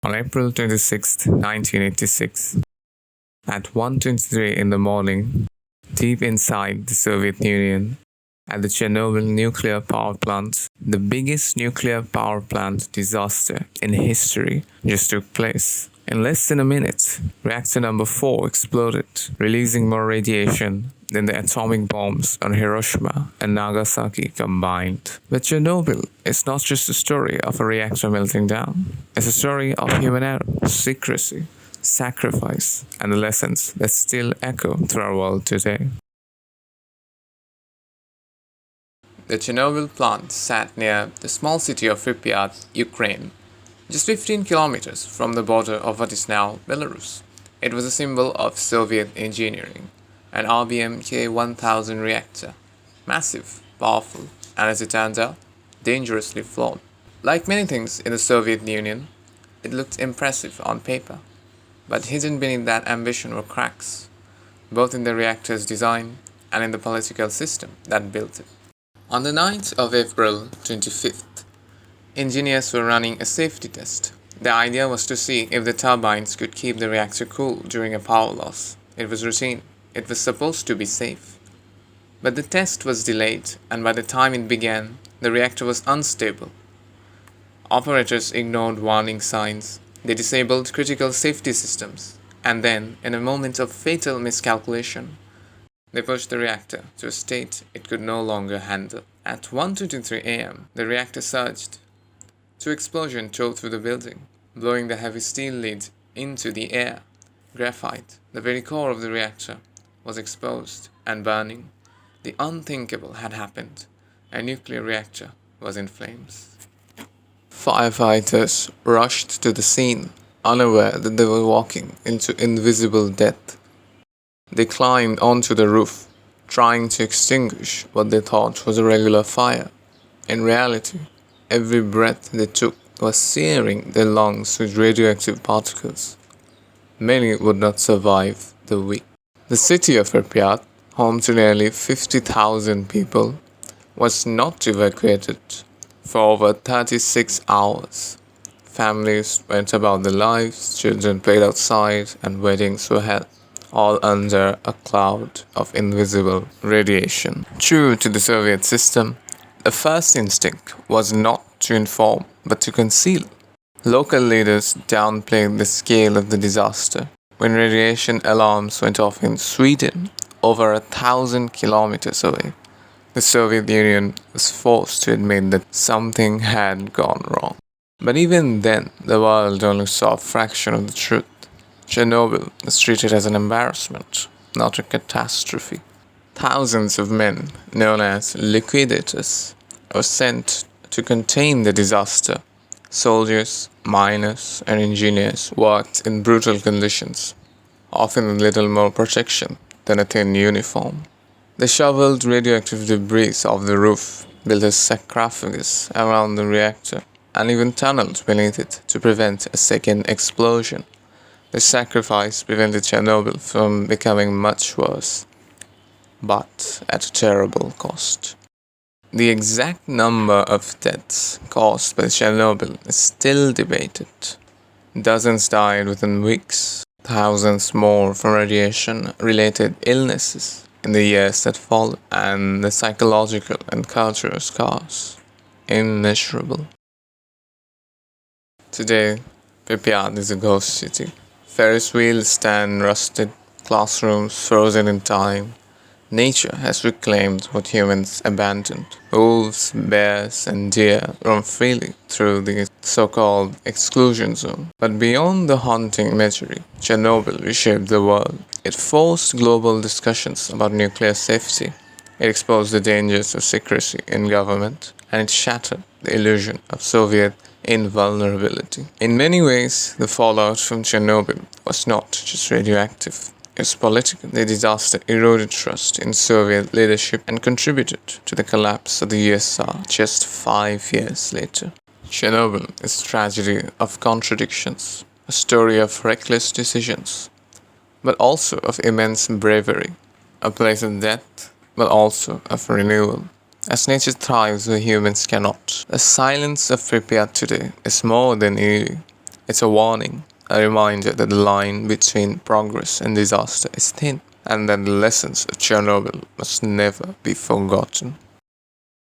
On April 26, 1986, at 1:23 in the morning, deep inside the Soviet Union, at the Chernobyl nuclear power plant, the biggest nuclear power plant disaster in history just took place. In less than a minute, reactor number 4 exploded, releasing more radiation than the atomic bombs on Hiroshima and Nagasaki combined. But Chernobyl is not just a story of a reactor melting down. It's a story of human error, secrecy, sacrifice, and the lessons that still echo through our world today. The Chernobyl plant sat near the small city of Pripyat, Ukraine, just 15 kilometers from the border of what is now Belarus. It was a symbol of Soviet engineering, an RBM K-1000 reactor, massive, powerful, and as it turns out, dangerously flawed. Like many things in the Soviet Union, it looked impressive on paper, but hidden beneath that ambition were cracks, both in the reactor's design and in the political system that built it. On the 9th of April 25th, engineers were running a safety test. The idea was to see if the turbines could keep the reactor cool during a power loss. It was routine. It was supposed to be safe. But the test was delayed, and by the time it began, the reactor was unstable. Operators ignored warning signs. They disabled critical safety systems. And then, in a moment of fatal miscalculation, they pushed the reactor to a state it could no longer handle. At 1:23 a.m., the reactor surged. 2 explosions tore through the building, blowing the heavy steel lid into the air. Graphite, the very core of the reactor, was exposed and burning. The unthinkable had happened. A nuclear reactor was in flames. Firefighters rushed to the scene, unaware that they were walking into invisible death. They climbed onto the roof, trying to extinguish what they thought was a regular fire. In reality, every breath they took was searing their lungs with radioactive particles. Many would not survive the week. The city of Pripyat, home to nearly 50,000 people, was not evacuated for over 36 hours. Families went about their lives, children played outside, and weddings were held, all under a cloud of invisible radiation. True to the Soviet system, the first instinct was not to inform, but to conceal. Local leaders downplayed the scale of the disaster. When radiation alarms went off in Sweden, over 1,000 kilometers away, the Soviet Union was forced to admit that something had gone wrong. But even then, the world only saw a fraction of the truth. Chernobyl was treated as an embarrassment, not a catastrophe. Thousands of men, known as liquidators, were sent to contain the disaster. Soldiers, miners, and engineers worked in brutal conditions, often with little more protection than a thin uniform. They shoveled radioactive debris off the roof, built a sarcophagus around the reactor, and even tunneled beneath it to prevent a second explosion. This sacrifice prevented Chernobyl from becoming much worse, but at a terrible cost. The exact number of deaths caused by Chernobyl is still debated. Dozens died within weeks, thousands more from radiation-related illnesses in the years that followed, and the psychological and cultural scars immeasurable. Today, Pripyat is a ghost city. Ferris wheels stand rusted, classrooms frozen in time. Nature has reclaimed what humans abandoned. Wolves, bears, and deer roam freely through the so-called exclusion zone. But beyond the haunting imagery, Chernobyl reshaped the world. It forced global discussions about nuclear safety. It exposed the dangers of secrecy in government, and it shattered the illusion of Soviet invulnerability. In many ways, the fallout from Chernobyl was not just radioactive. It was political. The disaster eroded trust in Soviet leadership and contributed to the collapse of the USSR just 5 years later. Chernobyl is a tragedy of contradictions, a story of reckless decisions, but also of immense bravery, a place of death, but also of renewal. As nature thrives where humans cannot, the silence of Pripyat today is more than eerie. It's a warning, a reminder that the line between progress and disaster is thin, and that the lessons of Chernobyl must never be forgotten.